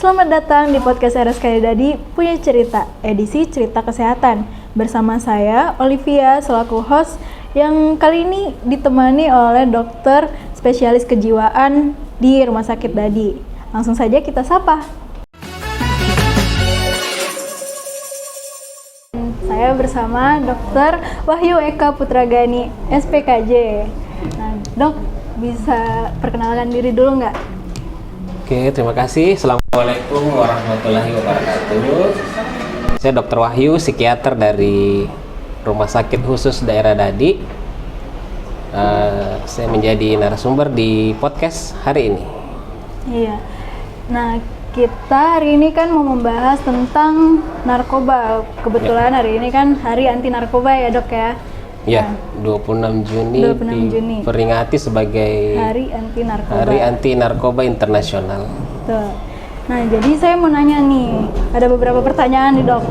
Selamat datang di podcast RSKD Dadi Punya Cerita, edisi Cerita Kesehatan. Bersama saya, Olivia, selaku host, yang kali ini ditemani oleh dokter spesialis kejiwaan di Rumah Sakit Dadi. Langsung saja kita sapa. Saya bersama Dr. Wahyu Eka Putragani, SPKJ. Nah, Dok, bisa perkenalkan diri dulu nggak? Oke, terima kasih. Assalamualaikum warahmatullahi wabarakatuh. Saya Dr. Wahyu, psikiater dari Rumah Sakit Khusus Daerah Dadi. Saya menjadi narasumber di podcast hari ini. Iya. Nah, kita hari ini kan mau membahas tentang narkoba. Kebetulan hari ini kan Hari Anti Narkoba ya, Dok ya? Ya, 26 Juni diperingati sebagai Hari Anti Narkoba. Hari Anti Narkoba Internasional. Tuh. Nah, jadi saya mau nanya nih, ada beberapa pertanyaan nih, Dok.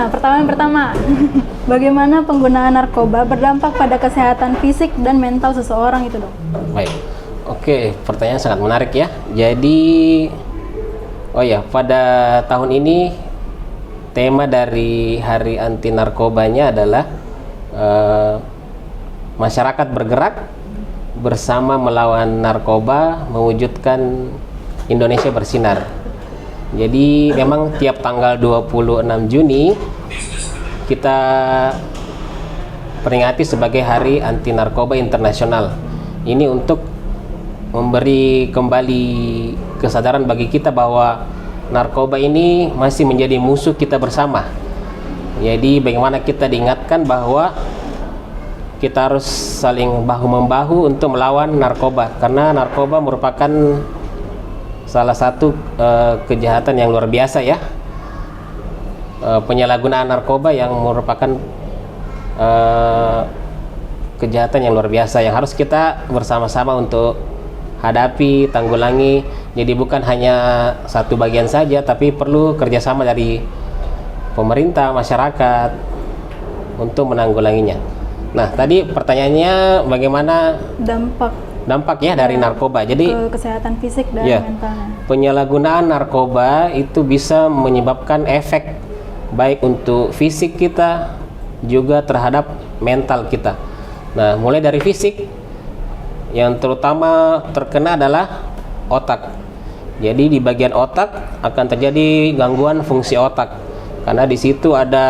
Pertama, bagaimana penggunaan narkoba berdampak pada kesehatan fisik dan mental seseorang itu, Dok? Baik. Oke, pertanyaan sangat menarik ya. Jadi, pada tahun ini tema dari Hari Anti Narkobanya adalah masyarakat bergerak bersama melawan narkoba, mewujudkan Indonesia bersinar. Jadi memang tiap tanggal 26 Juni kita peringati sebagai Hari Anti Narkoba Internasional. Ini untuk memberi kembali kesadaran bagi kita bahwa narkoba ini masih menjadi musuh kita bersama. Jadi bagaimana kita diingatkan bahwa kita harus saling bahu-membahu untuk melawan narkoba, karena narkoba merupakan salah satu kejahatan yang luar biasa ya. Penyalahgunaan narkoba yang merupakan kejahatan yang luar biasa yang harus kita bersama-sama untuk hadapi, tanggulangi. Jadi bukan hanya satu bagian saja, tapi perlu kerjasama dari pemerintah, masyarakat untuk menanggulanginya. Nah, tadi pertanyaannya bagaimana dampak ya dari narkoba. Jadi ke kesehatan fisik dan mentalnya. Penyalahgunaan narkoba itu bisa menyebabkan efek baik untuk fisik kita juga terhadap mental kita. Nah, mulai dari fisik, yang terutama terkena adalah otak. Jadi di bagian otak akan terjadi gangguan fungsi otak, karena di situ ada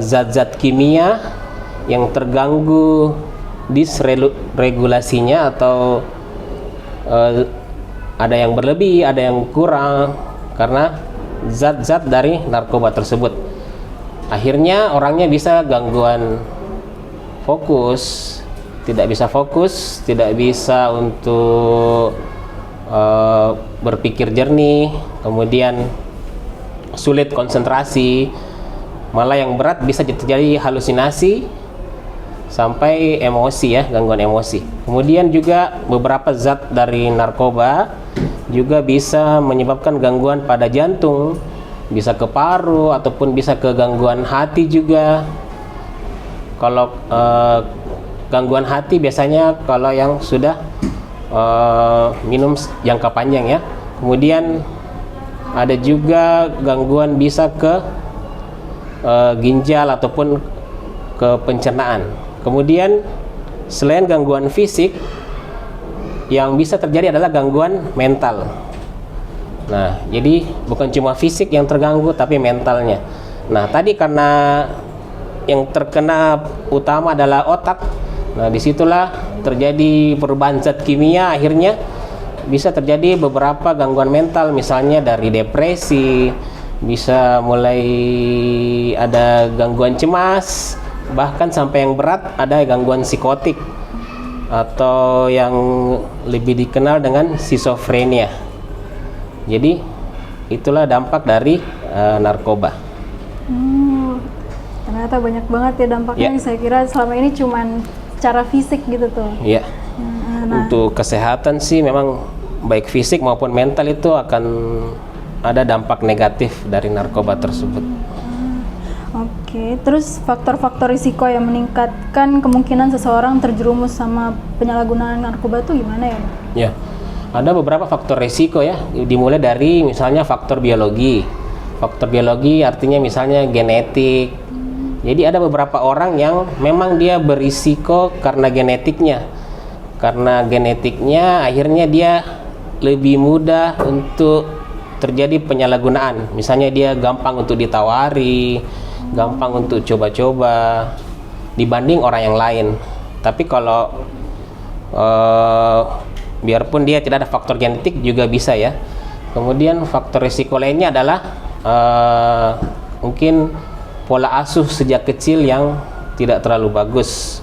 zat-zat kimia yang terganggu disregulasinya, atau ada yang berlebih, ada yang kurang karena zat-zat dari narkoba tersebut. Akhirnya orangnya bisa gangguan fokus, tidak bisa untuk berpikir jernih, kemudian sulit konsentrasi, malah yang berat bisa terjadi halusinasi sampai emosi ya, gangguan emosi. Kemudian juga beberapa zat dari narkoba juga bisa menyebabkan gangguan pada jantung, bisa ke paru ataupun bisa ke gangguan hati juga. Kalau gangguan hati biasanya kalau yang sudah minum jangka panjang ya. Kemudian ada juga gangguan bisa ke ginjal ataupun ke pencernaan. Kemudian selain gangguan fisik, yang bisa terjadi adalah gangguan mental. Nah, jadi bukan cuma fisik yang terganggu, tapi mentalnya. Nah, tadi karena yang terkena utama adalah otak. Nah, disitulah terjadi perubahan zat kimia, akhirnya bisa terjadi beberapa gangguan mental, misalnya dari depresi, bisa mulai ada gangguan cemas, bahkan sampai yang berat ada gangguan psikotik atau yang lebih dikenal dengan skizofrenia. Jadi itulah dampak dari narkoba. Ternyata banyak banget ya dampaknya. Saya kira selama ini cuman secara fisik gitu tuh. Iya. Untuk kesehatan sih memang baik fisik maupun mental itu akan ada dampak negatif dari narkoba tersebut. Oke, terus faktor-faktor risiko yang meningkatkan kemungkinan seseorang terjerumus sama penyalahgunaan narkoba itu gimana ya? Ya, Ada beberapa faktor risiko ya, dimulai dari misalnya faktor biologi. Faktor biologi artinya misalnya genetik. Jadi ada beberapa orang yang memang dia berisiko karena genetiknya. Karena genetiknya akhirnya dia lebih mudah untuk terjadi penyalahgunaan. Misalnya dia gampang untuk ditawari, gampang untuk coba-coba dibanding orang yang lain. Tapi kalau biarpun dia tidak ada faktor genetik juga bisa ya. Kemudian faktor risiko lainnya adalah mungkin pola asuh sejak kecil yang tidak terlalu bagus.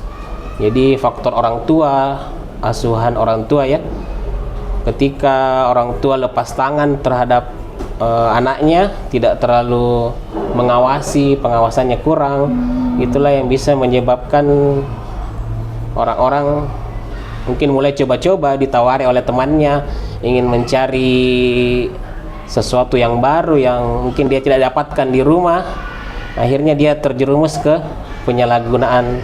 Jadi faktor orang tua, asuhan orang tua ya. Ketika orang tua lepas tangan terhadap anaknya, tidak terlalu mengawasi, pengawasannya kurang, itulah yang bisa menyebabkan orang-orang mungkin mulai coba-coba, ditawari oleh temannya, ingin mencari sesuatu yang baru yang mungkin dia tidak dapatkan di rumah. Akhirnya dia terjerumus ke penyalahgunaan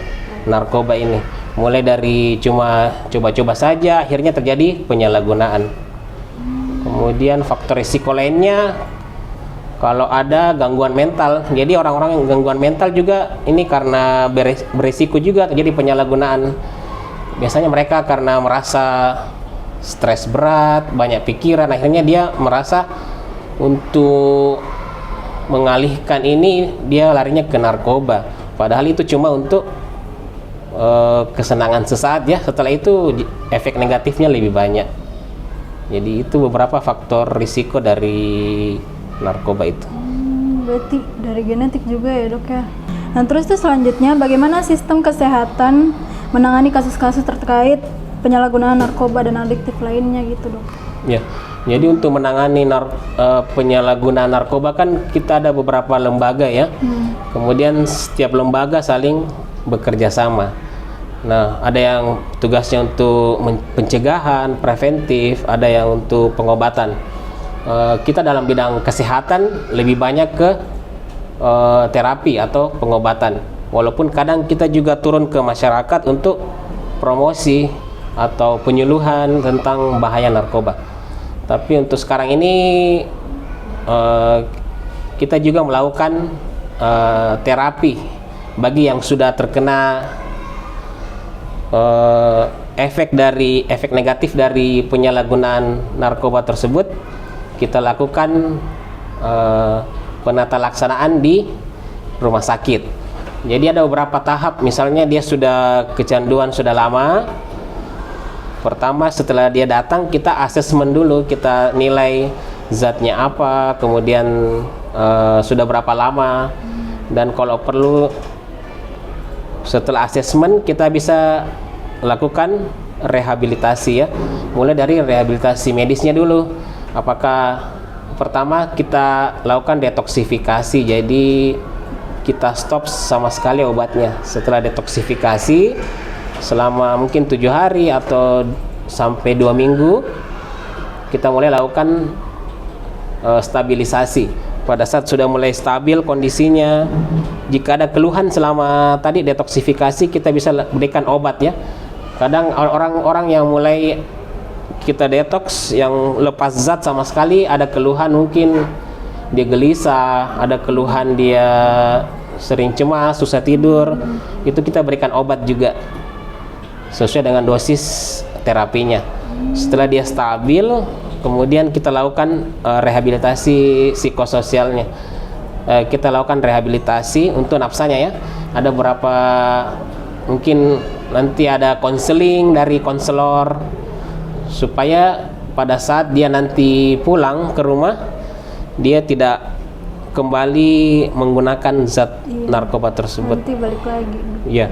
narkoba ini. Mulai dari cuma coba-coba saja, akhirnya terjadi penyalahgunaan. Kemudian faktor risiko lainnya, kalau ada gangguan mental. Jadi orang-orang yang gangguan mental juga ini karena berisiko juga terjadi penyalahgunaan. Biasanya mereka karena merasa stres berat, banyak pikiran, akhirnya dia merasa untuk mengalihkan ini dia larinya ke narkoba. Padahal itu cuma untuk kesenangan sesaat ya. Setelah itu efek negatifnya lebih banyak. Jadi itu beberapa faktor risiko dari narkoba itu. Berarti dari genetik juga ya dok ya. Nah terus itu selanjutnya bagaimana sistem kesehatan menangani kasus-kasus terkait penyalahgunaan narkoba dan adiktif lainnya gitu dok? Ya, jadi untuk menangani penyalahgunaan narkoba kan kita ada beberapa lembaga ya. Kemudian setiap lembaga saling bekerja sama. Nah, ada yang tugasnya untuk pencegahan, preventif, ada yang untuk pengobatan. Kita dalam bidang kesehatan lebih banyak ke terapi atau pengobatan. Walaupun kadang kita juga turun ke masyarakat untuk promosi atau penyuluhan tentang bahaya narkoba. Tapi untuk sekarang ini kita juga melakukan terapi bagi yang sudah terkena efek negatif dari penyalahgunaan narkoba tersebut. Kita lakukan penata laksanaan di rumah sakit. Jadi ada beberapa tahap, misalnya dia sudah kecanduan sudah lama. Pertama setelah dia datang kita asesmen dulu, kita nilai zatnya apa, kemudian sudah berapa lama, dan kalau perlu setelah asesmen kita bisa lakukan rehabilitasi ya. Mulai dari rehabilitasi medisnya dulu. Apakah pertama kita lakukan detoksifikasi, jadi kita stop sama sekali obatnya. Setelah detoksifikasi selama mungkin 7 hari atau sampai 2 minggu, kita mulai lakukan stabilisasi. Pada saat sudah mulai stabil kondisinya, jika ada keluhan selama tadi detoksifikasi, kita bisa berikan obat ya. Kadang orang-orang yang mulai kita detoks, yang lepas zat sama sekali, ada keluhan mungkin dia gelisah, ada keluhan dia sering cemas, susah tidur, itu kita berikan obat juga sesuai dengan dosis terapinya. Setelah dia stabil, kemudian kita lakukan rehabilitasi psikososialnya. Kita lakukan rehabilitasi untuk nafsanya ya. Ada beberapa, mungkin nanti ada konseling dari konselor, supaya pada saat dia nanti pulang ke rumah dia tidak kembali menggunakan zat narkoba tersebut. Nanti balik lagi. Iya.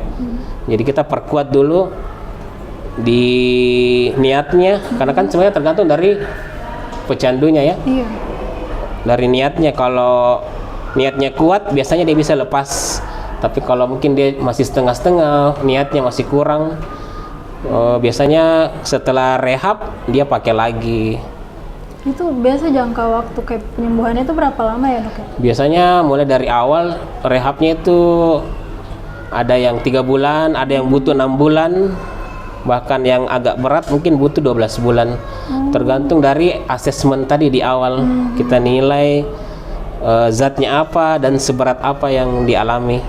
Jadi kita perkuat dulu di niatnya, karena kan semuanya tergantung dari pecandunya ya. Iya. Dari niatnya, kalau niatnya kuat biasanya dia bisa lepas. Tapi kalau mungkin dia masih setengah-setengah, niatnya masih kurang, biasanya setelah rehab dia pakai lagi. Itu biasa jangka waktu kayak penyembuhannya itu berapa lama ya dok? Biasanya mulai dari awal rehabnya itu ada yang 3 bulan, ada yang butuh 6 bulan, Bahkan yang agak berat mungkin butuh 12 bulan. Tergantung dari asesmen tadi di awal. Kita nilai zatnya apa dan seberat apa yang dialami.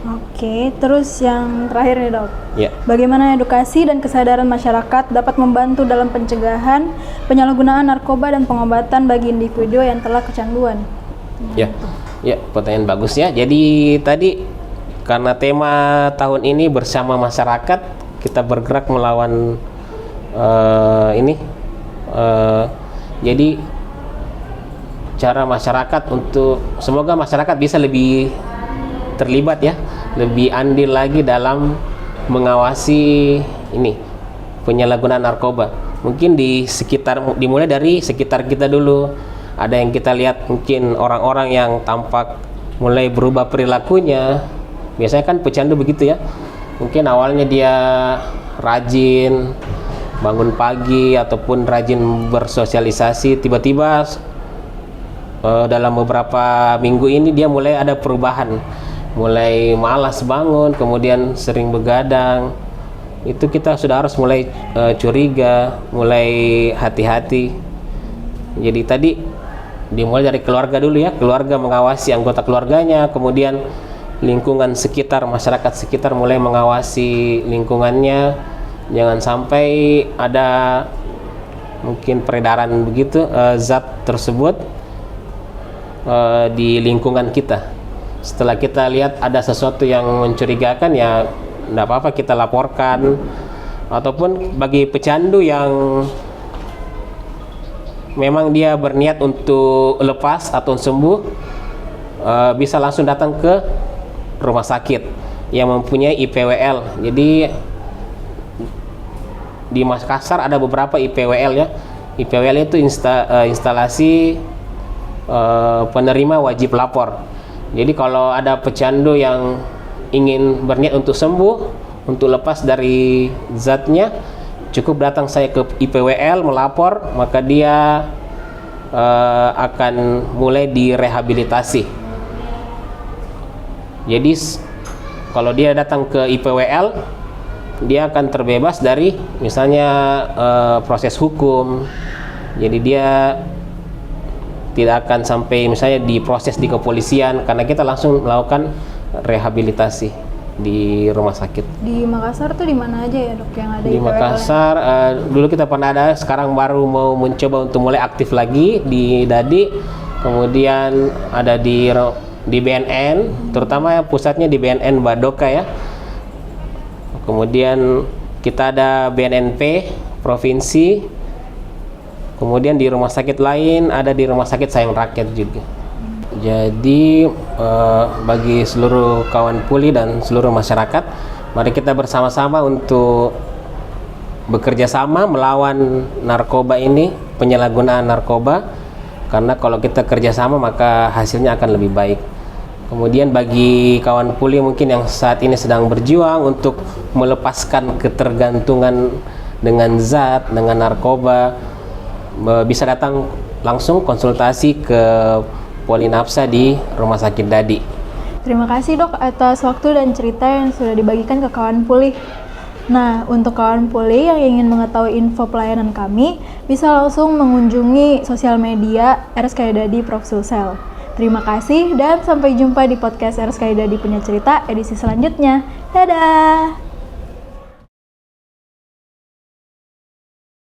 Oke, terus yang terakhir nih dok, Ya. bagaimana edukasi dan kesadaran masyarakat dapat membantu dalam pencegahan penyalahgunaan narkoba dan pengobatan bagi individu yang telah kecanduan? Ya, ya, pertanyaan bagus ya. Jadi tadi karena tema tahun ini bersama masyarakat, kita bergerak melawan jadi cara masyarakat untuk semoga masyarakat bisa lebih terlibat ya, lebih andil lagi dalam mengawasi ini penyalahgunaan narkoba. Mungkin dimulai dari sekitar kita dulu. Ada yang kita lihat mungkin orang-orang yang tampak mulai berubah perilakunya. Biasanya kan pecandu begitu ya. Mungkin awalnya dia rajin bangun pagi ataupun rajin bersosialisasi, tiba-tiba dalam beberapa minggu ini dia mulai ada perubahan. Mulai malas bangun, kemudian sering begadang. Itu kita sudah harus mulai curiga, mulai hati-hati. Jadi tadi dimulai dari keluarga dulu ya, keluarga mengawasi anggota keluarganya, kemudian lingkungan sekitar, masyarakat sekitar mulai mengawasi lingkungannya. Jangan sampai ada mungkin peredaran begitu zat tersebut di lingkungan kita. Setelah kita lihat ada sesuatu yang mencurigakan, ya tidak apa-apa kita laporkan. Ataupun bagi pecandu yang memang dia berniat untuk lepas atau sembuh, bisa langsung datang ke rumah sakit yang mempunyai IPWL. Jadi di Makassar ada beberapa IPWL ya. IPWL itu instalasi penerima wajib lapor. Jadi kalau ada pecandu yang ingin berniat untuk sembuh, untuk lepas dari zatnya, cukup datang saya ke IPWL melapor, maka dia akan mulai direhabilitasi. Jadi kalau dia datang ke IPWL, dia akan terbebas dari misalnya proses hukum. Jadi dia tidak akan sampai misalnya diproses di kepolisian, karena kita langsung melakukan rehabilitasi di rumah sakit. Di Makassar tuh di mana aja ya dok yang ada Di IPWL? Makassar dulu kita pernah ada, sekarang baru mau mencoba untuk mulai aktif lagi di Dadi. Kemudian ada di BNN, terutama pusatnya di BNN Badoka ya. Kemudian kita ada BNNP provinsi. Kemudian di rumah sakit lain ada di Rumah Sakit Sayang Rakyat juga. Jadi bagi seluruh kawan puli dan seluruh masyarakat, mari kita bersama-sama untuk bekerja sama melawan narkoba ini, penyalahgunaan narkoba. Karena kalau kita kerjasama maka hasilnya akan lebih baik. Kemudian bagi kawan puli mungkin yang saat ini sedang berjuang untuk melepaskan ketergantungan dengan zat, dengan narkoba, bisa datang langsung konsultasi ke Polinafsa di Rumah Sakit Dadi. Terima kasih dok atas waktu dan cerita yang sudah dibagikan ke kawan pulih. Nah, untuk kawan pulih yang ingin mengetahui info pelayanan kami, bisa langsung mengunjungi sosial media RSKI Dadi Prof Sulsel. Terima kasih dan sampai jumpa di podcast RSKI Dadi Punya Cerita edisi selanjutnya. Dadah!